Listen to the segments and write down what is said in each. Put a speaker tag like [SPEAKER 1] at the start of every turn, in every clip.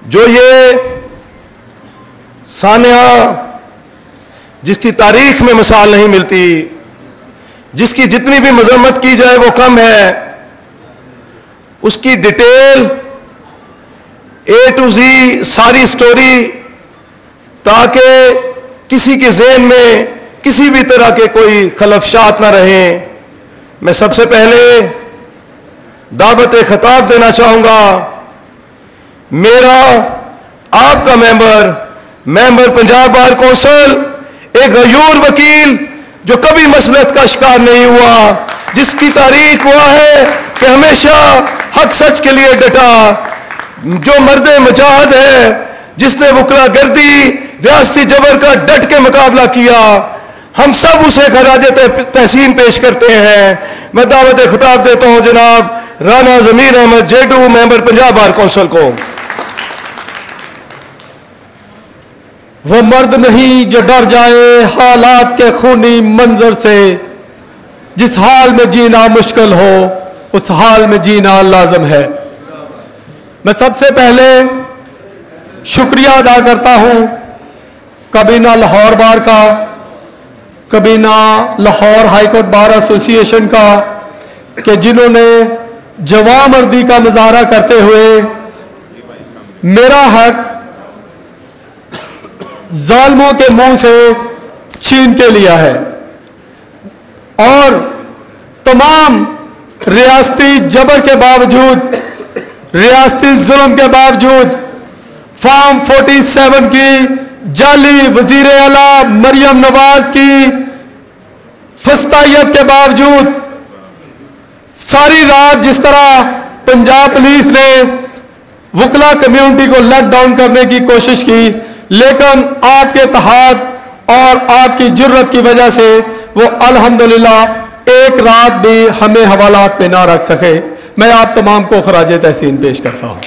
[SPEAKER 1] جو یہ سانحہ جس کی تاریخ میں مثال نہیں ملتی، جس کی جتنی بھی مذمت کی جائے وہ کم ہے، اس کی ڈیٹیل A to Z ساری سٹوری، تاکہ کسی کے ذہن میں کسی بھی طرح کے کوئی خلفشات نہ رہیں، میں سب سے پہلے دعوت خطاب دینا چاہوں گا میرا آپ کا ممبر پنجاب بار کونسل، ایک غیور وکیل جو کبھی مسلط کا شکار نہیں ہوا، جس کی تاریخ ہوا ہے کہ ہمیشہ حق سچ کے لیے ڈٹا، جو مرد مجاہد ہے، جس نے وکلا گردی ریاستی جبر کا ڈٹ کے مقابلہ کیا، ہم سب اسے خراج تحسین پیش کرتے ہیں۔ میں دعوت خطاب دیتا ہوں جناب رانا ضمیر احمد جیڈو، ممبر پنجاب بار کونسل کو۔
[SPEAKER 2] وہ مرد نہیں جو ڈر جائے حالات کے خونی منظر سے، جس حال میں جینا مشکل ہو اس حال میں جینا لازم ہے۔ میں سب سے پہلے شکریہ ادا کرتا ہوں کابینہ لاہور بار کا، کابینہ لاہور ہائی کورٹ بار ایسوسی ایشن کا، کہ جنہوں نے جواں مردی کا مظاہرہ کرتے ہوئے میرا حق ظالموں کے منہ سے چھین کے لیا ہے، اور تمام ریاستی جبر کے باوجود، ریاستی ظلم کے باوجود، فارم 47 کی جعلی وزیر اعلیٰ مریم نواز کی فسطائیت کے باوجود، ساری رات جس طرح پنجاب پولیس نے وکلا کمیونٹی کو لیٹ ڈاؤن کرنے کی کوشش کی، لیکن آپ کے اتحاد اور آپ کی جرت کی وجہ سے وہ الحمدللہ ایک رات بھی ہمیں حوالات میں نہ رکھ سکے۔ میں آپ تمام کو خراج تحسین پیش کرتا ہوں،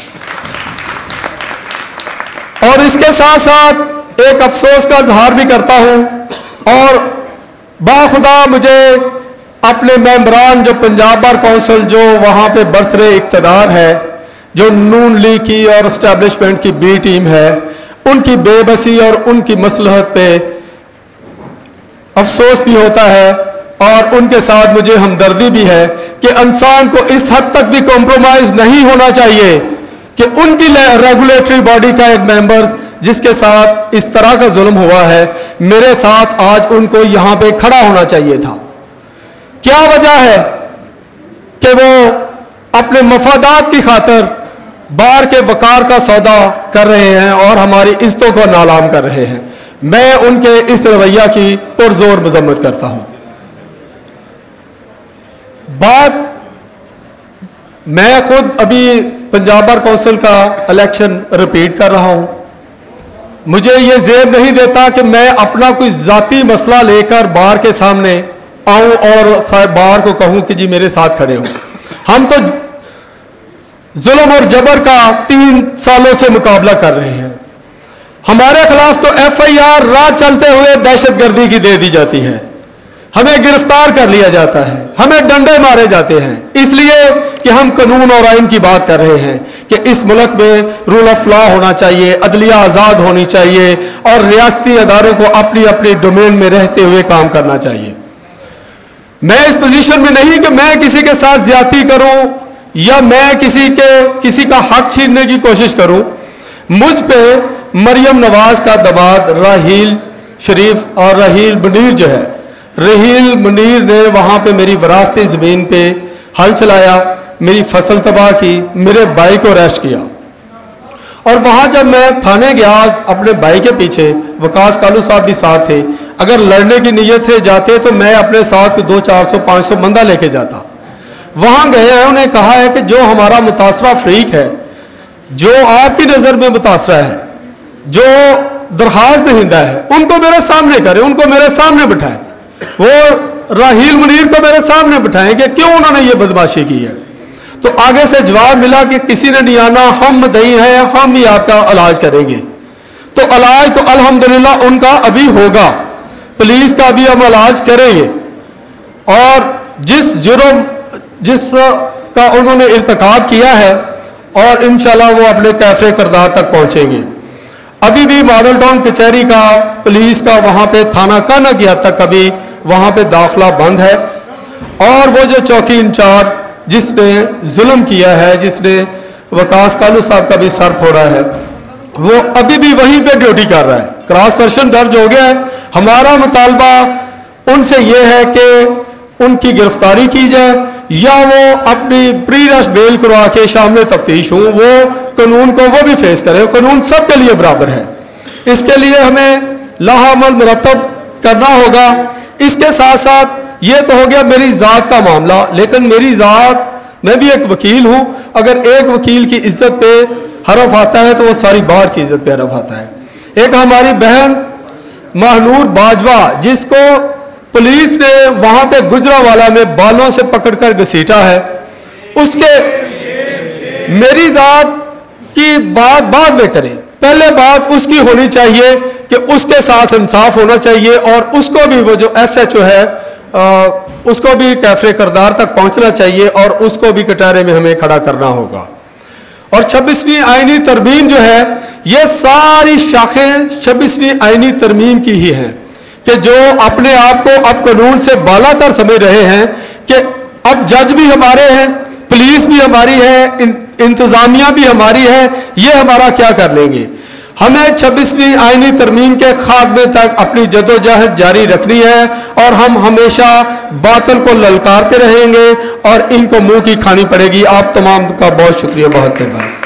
[SPEAKER 2] اور اس کے ساتھ ساتھ ایک افسوس کا اظہار بھی کرتا ہوں، اور باخدا مجھے اپنے ممبران جو پنجاب بار کونسل جو وہاں پہ برسر اقتدار ہے، جو نون لیگ کی اور اسٹیبلشمنٹ کی بی ٹیم ہے، ان کی بے بسی اور ان کی مصلحت پہ افسوس بھی ہوتا ہے، اور ان کے ساتھ مجھے ہمدردی بھی ہے کہ انسان کو اس حد تک بھی کمپرومائز نہیں ہونا چاہیے کہ ان کی ریگولیٹری باڈی کا ایک ممبر جس کے ساتھ اس طرح کا ظلم ہوا ہے، میرے ساتھ آج ان کو یہاں پہ کھڑا ہونا چاہیے تھا۔ کیا وجہ ہے کہ وہ اپنے مفادات کی خاطر بار کے وقار کا سودا کر رہے ہیں اور ہماری عزتوں کو نالام کر رہے ہیں؟ میں ان کے اس رویہ کی پرزور مذمت کرتا ہوں۔ میں خود ابھی پنجاب بار کونسل کا الیکشن ریپیٹ کر رہا ہوں، مجھے یہ زیب نہیں دیتا کہ میں اپنا کوئی ذاتی مسئلہ لے کر بار کے سامنے آؤں اور صاحب بار کو کہوں کہ جی میرے ساتھ کھڑے ہوں۔ ہم تو ظلم اور جبر کا 3 سالوں سے مقابلہ کر رہے ہیں، ہمارے خلاف تو FIR راہ چلتے ہوئے دہشت گردی کی دے دی جاتی ہے، ہمیں گرفتار کر لیا جاتا ہے، ہمیں ڈنڈے مارے جاتے ہیں، اس لیے کہ ہم قانون اور آئین کی بات کر رہے ہیں کہ اس ملک میں رول آف لا ہونا چاہیے، عدلیہ آزاد ہونی چاہیے، اور ریاستی اداروں کو اپنی اپنی ڈومین میں رہتے ہوئے کام کرنا چاہیے۔ میں اس پوزیشن میں نہیں کہ میں کسی کے ساتھ زیادتی کروں یا میں کسی کا حق چھیننے کی کوشش کروں۔ مجھ پہ مریم نواز کا داماد راحیل شریف اور راحیل منیر جو ہے، راحیل منیر نے وہاں پہ میری وراثتی زمین پہ ہل چلایا، میری فصل تباہ کی، میرے بھائی کو اریسٹ کیا، اور وہاں جب میں تھانے گیا اپنے بھائی کے پیچھے، وکاس کالو صاحب بھی ساتھ تھے، اگر لڑنے کی نیت سے جاتے تو میں اپنے ساتھ کو 200 400 500 بندہ لے کے جاتا۔ وہاں گئے ہیں، انہیں کہا ہے کہ جو ہمارا متاثرہ فریق ہے، جو آپ کی نظر میں متاثرہ ہے، جو درخواست دہندہ ہے، ان کو میرے سامنے کریں، ان کو میرے سامنے بٹھائیں، وہ راحیل منیر کو میرے سامنے بٹھائیں کہ کیوں انہوں نے یہ بدماشی کی ہے۔ تو آگے سے جواب ملا کہ کسی نے نہیں آنا، ہم مدعی ہیں، ہم ہی آپ کا علاج کریں گے۔ تو علاج تو الحمدللہ ان کا ابھی ہوگا، پولیس کا بھی ہم علاج کریں گے، اور جس جرم جس کا انہوں نے ارتکاب کیا ہے اور انشاءاللہ وہ اپنے کیفے کردار تک پہنچیں گے۔ ابھی بھی ماڈل ٹاؤن کچہری کا، پولیس کا، وہاں پہ تھانہ کانا کی حد تک ابھی وہاں پہ داخلہ بند ہے، اور وہ جو چوکی انچارج جس نے ظلم کیا ہے، جس نے وکاس کالو صاحب کا بھی سر پھوڑا ہے، وہ ابھی بھی وہیں پہ ڈیوٹی کر رہا ہے۔ کراس ورشن درج ہو گیا ہے۔ ہمارا مطالبہ ان سے یہ ہے کہ ان کی گرفتاری کی جائے، یا وہ اپنی پری رش بیل کروا کے شامل تفتیش ہوں، وہ قانون کو وہ بھی فیس کرے۔ قانون سب کے لیے برابر ہے، اس کے لیے ہمیں لاحمل مرتب کرنا ہوگا۔ اس کے ساتھ ساتھ یہ تو ہو گیا میری ذات کا معاملہ، لیکن میری ذات، میں بھی ایک وکیل ہوں، اگر ایک وکیل کی عزت پہ حرف آتا ہے تو وہ ساری بار کی عزت پہ حرف آتا ہے۔ ایک ہماری بہن مہنور باجوہ، جس کو پولیس نے وہاں پہ گجرانوالہ میں بالوں سے پکڑ کر گھسیٹا ہے، اس کے میری ذات کی بات بعد میں کریں، پہلے بات اس کی ہونی چاہیے کہ اس کے ساتھ انصاف ہونا چاہیے، اور اس کو بھی وہ جو ایس ایچ او ہے اس کو بھی کیفے کردار تک پہنچنا چاہیے، اور اس کو بھی کٹہرے میں ہمیں کھڑا کرنا ہوگا۔ اور 26ویں آئینی ترمیم جو ہے، یہ ساری شاخیں 26ویں آئینی ترمیم کی ہی ہیں، کہ جو اپنے آپ کو اب قانون سے بالا تر سمجھ رہے ہیں کہ اب جج بھی ہمارے ہیں، پولیس بھی ہماری ہے، انتظامیہ بھی ہماری ہے، یہ ہمارا کیا کر لیں گے۔ ہمیں 26ویں آئینی ترمیم کے خاتمے تک اپنی جدوجہد جاری رکھنی ہے، اور ہم ہمیشہ باطل کو للکارتے رہیں گے، اور ان کو منہ کی کھانی پڑے گی۔ آپ تمام کا بہت شکریہ، بہت مہربانی۔